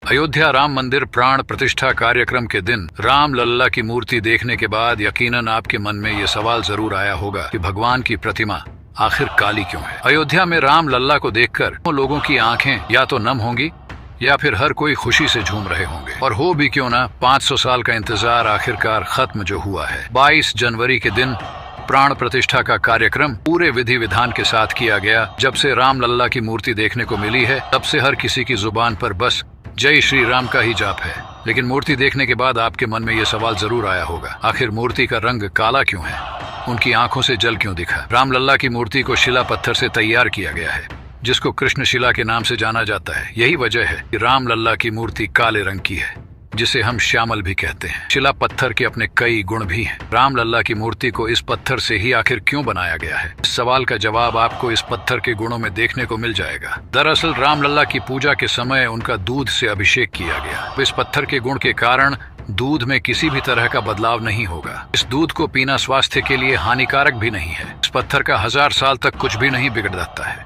अयोध्या राम मंदिर प्राण प्रतिष्ठा कार्यक्रम के दिन राम लल्ला की मूर्ति देखने के बाद यकीनन आपके मन में ये सवाल जरूर आया होगा कि भगवान की प्रतिमा आखिर काली क्यों है। अयोध्या में राम लल्ला को देखकर लोगों की आंखें या तो नम होंगी या फिर हर कोई खुशी से झूम रहे होंगे। और हो भी क्यों ना, 500 साल का इंतजार आखिरकार खत्म जो हुआ है। 22 जनवरी के दिन प्राण प्रतिष्ठा का कार्यक्रम पूरे विधि विधान के साथ किया गया। जब से राम लल्ला की मूर्ति देखने को मिली है तब से हर किसी की जुबान पर बस जय श्री राम का ही जाप है। लेकिन मूर्ति देखने के बाद आपके मन में ये सवाल जरूर आया होगा, आखिर मूर्ति का रंग काला क्यों है, उनकी आंखों से जल क्यों दिखा। राम लल्ला की मूर्ति को शिला पत्थर से तैयार किया गया है, जिसको कृष्ण शिला के नाम से जाना जाता है। यही वजह है कि राम लल्ला की मूर्ति काले रंग की है, जिसे हम श्यामल भी कहते हैं। शिला पत्थर के अपने कई गुण भी हैं। राम लल्ला की मूर्ति को इस पत्थर से ही आखिर क्यों बनाया गया है, इस सवाल का जवाब आपको इस पत्थर के गुणों में देखने को मिल जाएगा। दरअसल राम लल्ला की पूजा के समय उनका दूध से अभिषेक किया गया। इस पत्थर के गुण के कारण दूध में किसी भी तरह का बदलाव नहीं होगा। इस दूध को पीना स्वास्थ्य के लिए हानिकारक भी नहीं है। इस पत्थर का 1000 साल तक कुछ भी नहीं बिगड़ जाता है।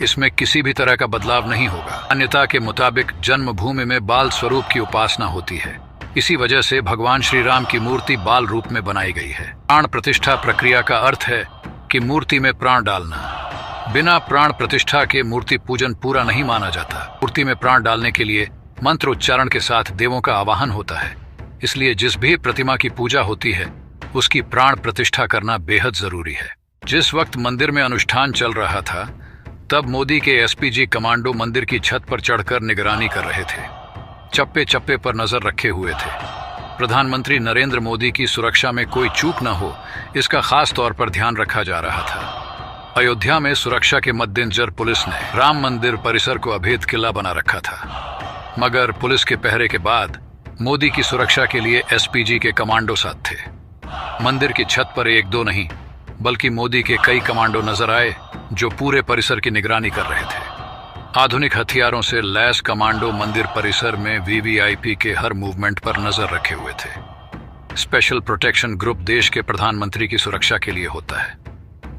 इसमें किसी भी तरह का बदलाव नहीं होगा। मान्यता के मुताबिक जन्मभूमि में बाल स्वरूप की उपासना होती है। इसी वजह से भगवान श्री राम की मूर्ति बाल रूप में बनाई गई है। प्राण प्रतिष्ठा प्रक्रिया का अर्थ है कि मूर्ति में प्राण डालना। बिना प्राण प्रतिष्ठा के मूर्ति पूजन पूरा नहीं माना जाता। मूर्ति में प्राण डालने के लिए मंत्र उच्चारण के साथ देवों का आवाहन होता है। इसलिए जिस भी प्रतिमा की पूजा होती है उसकी प्राण प्रतिष्ठा करना बेहद जरूरी है। जिस वक्त मंदिर में अनुष्ठान चल रहा था तब मोदी के एसपीजी कमांडो मंदिर की छत पर चढ़कर निगरानी कर रहे थे। चप्पे चप्पे पर नजर रखे हुए थे। प्रधानमंत्री नरेंद्र मोदी की सुरक्षा में कोई चूक न हो, इसका खास तौर पर ध्यान रखा जा रहा था। अयोध्या में सुरक्षा के मद्देनजर पुलिस ने राम मंदिर परिसर को अभेद किला बना रखा था। मगर पुलिस के पहरे के बाद मोदी की सुरक्षा के लिए एसपीजी के कमांडो साथ थे। मंदिर की छत पर 1-2 नहीं बल्कि मोदी के कई कमांडो नजर आए जो पूरे परिसर की निगरानी कर रहे थे। आधुनिक हथियारों से लैस कमांडो मंदिर परिसर में वीवीआईपी के हर मूवमेंट पर नजर रखे हुए थे। स्पेशल प्रोटेक्शन ग्रुप देश के प्रधानमंत्री की सुरक्षा के लिए होता है।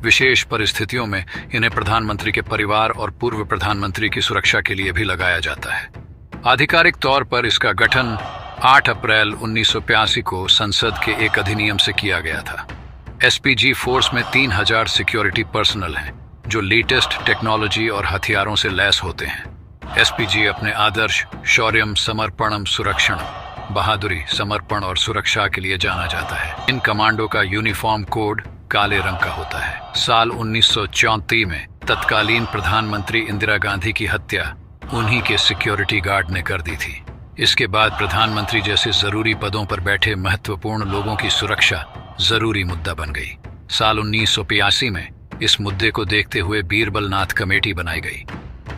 विशेष परिस्थितियों में इन्हें प्रधानमंत्री के परिवार और पूर्व प्रधानमंत्री की सुरक्षा के लिए भी लगाया जाता है। आधिकारिक तौर पर इसका गठन 8 अप्रैल 1985 को संसद के एक अधिनियम से किया गया था। एसपीजी फोर्स में 3000 सिक्योरिटी पर्सनल हैं जो लेटेस्ट टेक्नोलॉजी और हथियारों से लैस होते हैं। एसपीजी अपने आदर्श शौर्यम समर्पणम सुरक्षण, बहादुरी, समर्पण और सुरक्षा के लिए जाना जाता है। इन कमांडो का यूनिफॉर्म कोड काले रंग का होता है। साल 1934 में तत्कालीन प्रधानमंत्री इंदिरा गांधी की हत्या उन्हीं के सिक्योरिटी गार्ड ने कर दी थी। इसके बाद प्रधानमंत्री जैसे जरूरी पदों पर बैठे महत्वपूर्ण लोगों की सुरक्षा जरूरी मुद्दा बन गई। साल 1985 में इस मुद्दे को देखते हुए बीरबलनाथ कमेटी बनाई गई।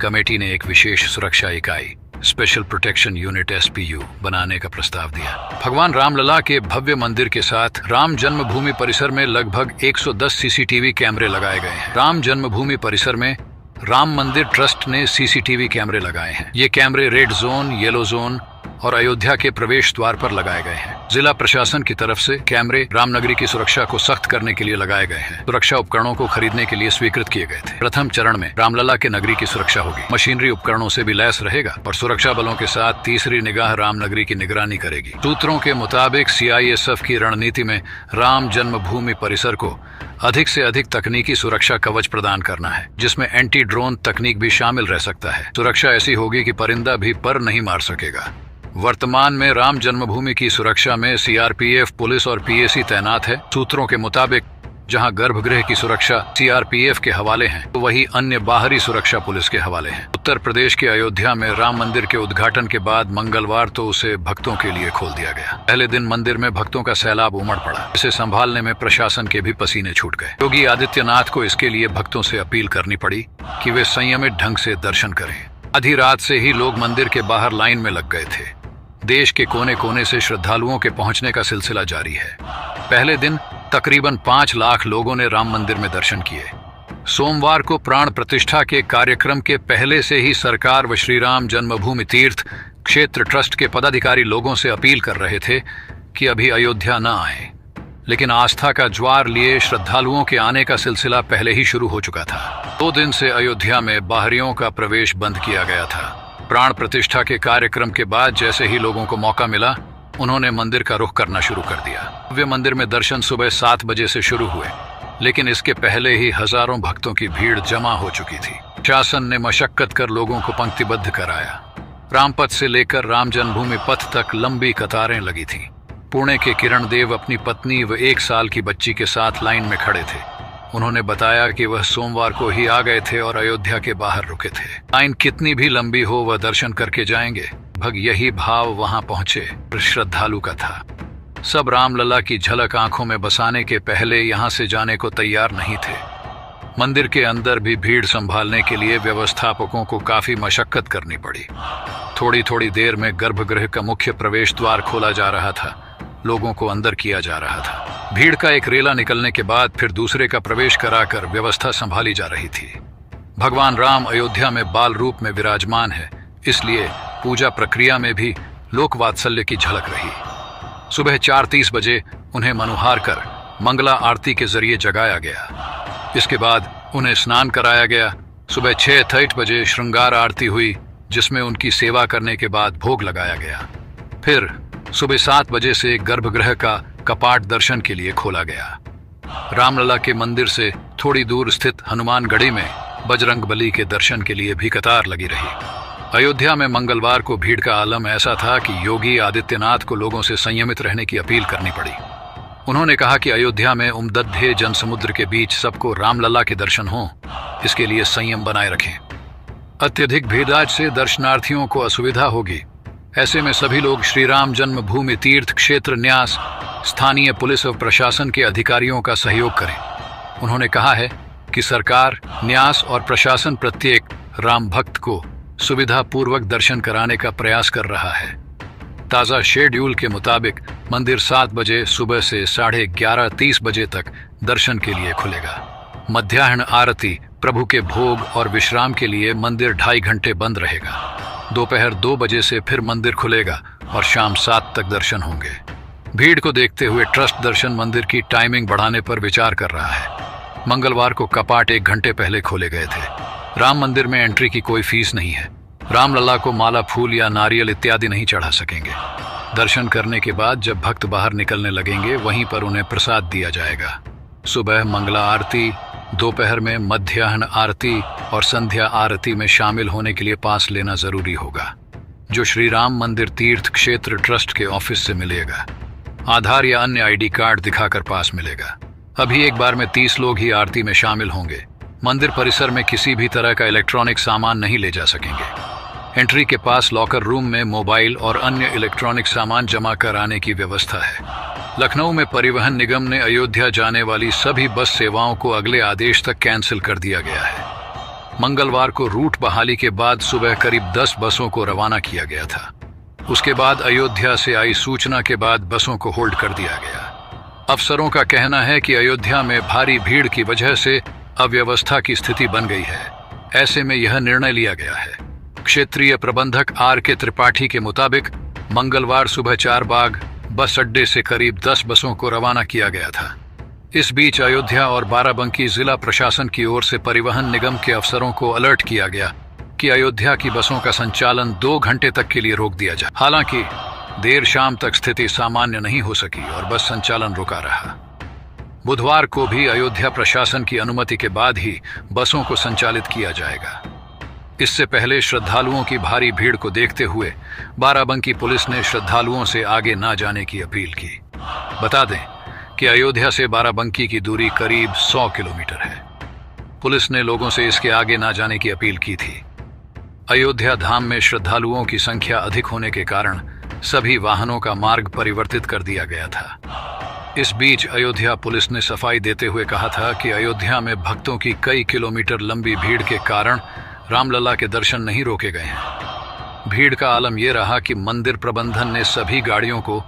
कमेटी ने एक विशेष सुरक्षा इकाई स्पेशल प्रोटेक्शन यूनिट एसपीयू बनाने का प्रस्ताव दिया। भगवान रामलला के भव्य मंदिर के साथ राम जन्मभूमि परिसर में लगभग 110 सीसीटीवी कैमरे लगाए गए हैं। राम जन्मभूमि परिसर में राम मंदिर ट्रस्ट ने सीसीटीवी कैमरे लगाए हैं। ये कैमरे रेड जोन, येलो जोन और अयोध्या के प्रवेश द्वार पर लगाए गए हैं। जिला प्रशासन की तरफ से कैमरे रामनगरी की सुरक्षा को सख्त करने के लिए लगाए गए हैं। सुरक्षा उपकरणों को खरीदने के लिए स्वीकृत किए गए थे। प्रथम चरण में रामलला के नगरी की सुरक्षा होगी। मशीनरी उपकरणों से भी लैस रहेगा और सुरक्षा बलों के साथ तीसरी निगाह रामनगरी की निगरानी करेगी। सूत्रों के मुताबिक सीआईएसएफ की रणनीति में राम जन्मभूमि परिसर को अधिक से अधिक तकनीकी सुरक्षा कवच प्रदान करना है, जिसमें एंटी ड्रोन तकनीक भी शामिल रह सकता है। सुरक्षा ऐसी होगी कि परिंदा भी पर नहीं मार सकेगा। वर्तमान में राम जन्मभूमि की सुरक्षा में सीआरपीएफ, पुलिस और पीएसी तैनात है। सूत्रों के मुताबिक जहां गर्भगृह की सुरक्षा सीआरपीएफ के हवाले है तो वहीं अन्य बाहरी सुरक्षा पुलिस के हवाले है। उत्तर प्रदेश के अयोध्या में राम मंदिर के उद्घाटन के बाद मंगलवार तो उसे भक्तों के लिए खोल दिया गया। पहले दिन मंदिर में भक्तों का सैलाब उमड़ पड़ा। इसे संभालने में प्रशासन के भी पसीने छूट गए। योगी आदित्यनाथ को इसके लिए भक्तों से अपील करनी पड़ी कि वे संयमित ढंग से दर्शन करें। आधी रात से ही लोग मंदिर के बाहर लाइन में लग गए थे। देश के कोने कोने से श्रद्धालुओं के पहुंचने का सिलसिला जारी है। पहले दिन तकरीबन 5 लाख लोगों ने राम मंदिर में दर्शन किए। सोमवार को प्राण प्रतिष्ठा के कार्यक्रम के पहले से ही सरकार व श्री राम जन्मभूमि तीर्थ क्षेत्र ट्रस्ट के पदाधिकारी लोगों से अपील कर रहे थे कि अभी अयोध्या न आए। लेकिन आस्था का ज्वार लिए श्रद्धालुओं के आने का सिलसिला पहले ही शुरू हो चुका था। 2 दिन से अयोध्या में बाहरियों का प्रवेश बंद किया गया था। प्राण प्रतिष्ठा के कार्यक्रम के बाद जैसे ही लोगों को मौका मिला, उन्होंने मंदिर का रुख करना शुरू कर दिया। भव्य मंदिर में दर्शन सुबह 7 बजे से शुरू हुए, लेकिन इसके पहले ही हजारों भक्तों की भीड़ जमा हो चुकी थी। शासन ने मशक्कत कर लोगों को पंक्तिबद्ध कराया। रामपथ से लेकर राम जन्मभूमि पथ तक लंबी कतारें लगी थीं। पुणे के किरण देव अपनी पत्नी व 1 साल की बच्ची के साथ लाइन में खड़े थे। उन्होंने बताया कि वह सोमवार को ही आ गए थे और अयोध्या के बाहर रुके थे। लाइन कितनी भी लंबी हो, वह दर्शन करके जाएंगे। भग यही भाव वहां पहुंचे श्रद्धालु का था। सब रामलला की झलक आंखों में बसाने के पहले यहां से जाने को तैयार नहीं थे। मंदिर के अंदर भी भीड़ संभालने के लिए व्यवस्थापकों को काफी मशक्कत करनी पड़ी। थोड़ी थोड़ी देर में गर्भगृह का मुख्य प्रवेश द्वार खोला जा रहा था, लोगों को अंदर किया जा रहा था। भीड़ का एक रेला निकलने के बाद फिर दूसरे का प्रवेश कराकर व्यवस्था संभाली जा रही थी। भगवान राम अयोध्या में बाल रूप में विराजमान है, इसलिए पूजा प्रक्रिया में भी लोक वात्सल्य की झलक रही। सुबह 4:30 बजे उन्हें मनुहार कर मंगला आरती के जरिए जगाया गया। इसके बाद उन्हें स्नान कराया गया। सुबह 6:30 बजे श्रृंगार आरती हुई, जिसमें उनकी सेवा करने के बाद भोग लगाया गया। फिर सुबह 7 बजे से गर्भगृह का कपाट दर्शन के लिए खोला गया। रामलला के मंदिर से थोड़ी दूर स्थित हनुमानगढ़ी में बजरंगबली के दर्शन के लिए भी कतार लगी रही। अयोध्या में मंगलवार को भीड़ का आलम ऐसा था कि योगी आदित्यनाथ को लोगों से संयमित रहने की अपील करनी पड़ी। उन्होंने कहा कि अयोध्या में उमदद्धे जनसमुद्र के बीच सबको रामलला के दर्शन हों, इसके लिए संयम बनाए रखें। अत्यधिक भीड़ से दर्शनार्थियों को असुविधा होगी। ऐसे में सभी लोग श्री राम जन्मभूमि तीर्थ क्षेत्र न्यास, स्थानीय पुलिस और प्रशासन के अधिकारियों का सहयोग करें। उन्होंने कहा है कि सरकार, न्यास और प्रशासन प्रत्येक राम भक्त को सुविधा पूर्वक दर्शन कराने का प्रयास कर रहा है। ताज़ा शेड्यूल के मुताबिक मंदिर 7 बजे सुबह से 11:30 बजे तक दर्शन के लिए खुलेगा। मध्याह्न आरती, प्रभु के भोग और विश्राम के लिए मंदिर 2.5 घंटे बंद रहेगा। दोपहर 2 बजे से फिर मंदिर खुलेगा और शाम 7 तक दर्शन होंगे। भीड़ को देखते हुए ट्रस्ट दर्शन मंदिर की टाइमिंग बढ़ाने पर विचार कर रहा है। मंगलवार को कपाट 1 घंटे पहले खोले गए थे। राम मंदिर में एंट्री की कोई फीस नहीं है। रामलला को माला, फूल या नारियल इत्यादि नहीं चढ़ा सकेंगे। दर्शन करने के बाद जब भक्त बाहर निकलने लगेंगे, वहीं पर उन्हें प्रसाद दिया जाएगा। सुबह मंगला आरती, दोपहर में मध्याह्न आरती और संध्या आरती में शामिल होने के लिए पास लेना जरूरी होगा, जो श्री राम मंदिर तीर्थ क्षेत्र ट्रस्ट के ऑफिस से मिलेगा। आधार या अन्य आईडी कार्ड दिखाकर पास मिलेगा। अभी एक बार में 30 लोग ही आरती में शामिल होंगे। मंदिर परिसर में किसी भी तरह का इलेक्ट्रॉनिक सामान नहीं ले जा सकेंगे। एंट्री के पास लॉकर रूम में मोबाइल और अन्य इलेक्ट्रॉनिक सामान जमा कराने की व्यवस्था है। लखनऊ में परिवहन निगम ने अयोध्या जाने वाली सभी बस सेवाओं को अगले आदेश तक कैंसिल कर दिया गया है। मंगलवार को रूट बहाली के बाद सुबह करीब 10 बसों को रवाना किया गया था। उसके बाद अयोध्या से आई सूचना के बाद बसों को होल्ड कर दिया गया। अफसरों का कहना है कि अयोध्या में भारी भीड़ की वजह से अव्यवस्था की स्थिति बन गई है। ऐसे में यह निर्णय लिया गया है। क्षेत्रीय प्रबंधक R.K. त्रिपाठी के मुताबिक मंगलवार सुबह 4 बाग बस अड्डे से करीब 10 बसों को रवाना किया गया था। इस बीच अयोध्या और बाराबंकी जिला प्रशासन की ओर से परिवहन निगम के अफसरों को अलर्ट किया गया कि अयोध्या की बसों का संचालन 2 घंटे तक के लिए रोक दिया जाए। हालांकि देर शाम तक स्थिति सामान्य नहीं हो सकी और बस संचालन रुका रहा। बुधवार को भी अयोध्या प्रशासन की अनुमति के बाद ही बसों को संचालित किया जाएगा। इससे पहले श्रद्धालुओं की भारी भीड़ को देखते हुए बाराबंकी पुलिस ने श्रद्धालुओं से आगे न जाने की अपील की। बता दें कि अयोध्या से बाराबंकी की दूरी करीब 100 किलोमीटर है। पुलिस ने लोगों से इसके आगे न जाने की अपील की थी। अयोध्या धाम में श्रद्धालुओं की संख्या अधिक होने के कारण सभी वाहनों का मार्ग परिवर्तित कर दिया गया था। इस बीच अयोध्या पुलिस ने सफाई देते हुए कहा था कि अयोध्या में भक्तों की कई किलोमीटर लंबी भीड़ के कारण रामलला के दर्शन नहीं रोके गए हैं। भीड़ का आलम यह रहा कि मंदिर प्रबंधन ने सभी गाड़ियों को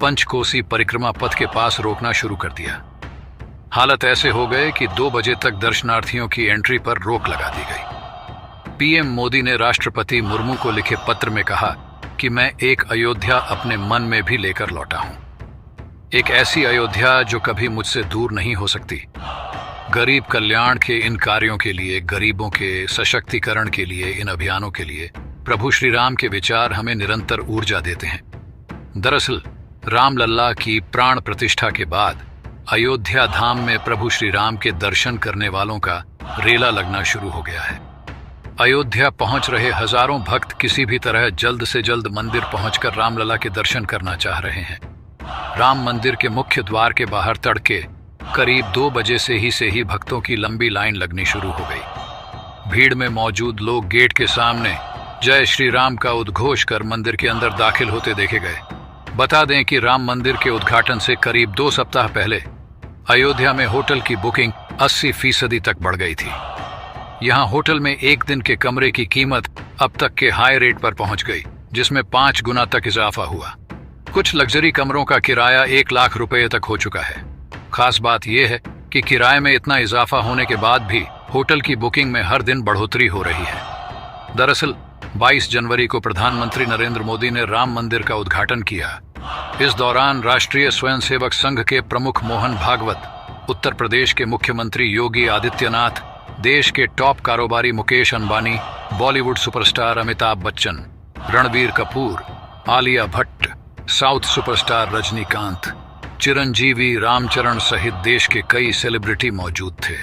पंचकोसी परिक्रमा पथ के पास रोकना शुरू कर दिया। हालत ऐसे हो गए कि 2 बजे तक दर्शनार्थियों की एंट्री पर रोक लगा दी गई। पीएम मोदी ने राष्ट्रपति मुर्मू को लिखे पत्र में कहा कि मैं एक अयोध्या अपने मन में भी लेकर लौटा हूं। एक ऐसी अयोध्या जो कभी मुझसे दूर नहीं हो सकती। गरीब कल्याण के इन कार्यों के लिए, गरीबों के सशक्तिकरण के लिए, इन अभियानों के लिए प्रभु श्री राम के विचार हमें निरंतर ऊर्जा देते हैं। दरअसल रामलला की प्राण प्रतिष्ठा के बाद अयोध्या धाम में प्रभु श्री राम के दर्शन करने वालों का रेला लगना शुरू हो गया है। अयोध्या पहुंच रहे हजारों भक्त किसी भी तरह जल्द से जल्द मंदिर पहुंचकर रामलला के दर्शन करना चाह रहे हैं। राम मंदिर के मुख्य द्वार के बाहर तड़के करीब 2 बजे से ही भक्तों की लंबी लाइन लगनी शुरू हो गई। भीड़ में मौजूद लोग गेट के सामने जय श्री राम का उद्घोष कर मंदिर के अंदर दाखिल होते देखे गए। बता दें कि राम मंदिर के उद्घाटन से करीब 2 सप्ताह पहले अयोध्या में होटल की बुकिंग 80% तक बढ़ गई थी। यहाँ होटल में एक दिन के कमरे की कीमत अब तक के हाई रेट पर पहुंच गई, जिसमें 5 गुना तक इजाफा हुआ। कुछ लग्जरी कमरों का किराया 1 लाख रुपए तक हो चुका है। खास बात यह है कि किराए में इतना इजाफा होने के बाद भी होटल की बुकिंग में हर दिन बढ़ोतरी हो रही है। दरअसल 22 जनवरी को प्रधानमंत्री नरेंद्र मोदी ने राम मंदिर का उद्घाटन किया। इस दौरान राष्ट्रीय स्वयंसेवक संघ के प्रमुख मोहन भागवत, उत्तर प्रदेश के मुख्यमंत्री योगी आदित्यनाथ, देश के टॉप कारोबारी Mukesh Ambani, Bollywood superstar Amitabh Bachchan, Ranbir Kapoor, Alia Bhatt, south superstar Rajinikanth, Chiranjeevi Ram Charan सहित देश के कई सेलिब्रिटी मौजूद थे।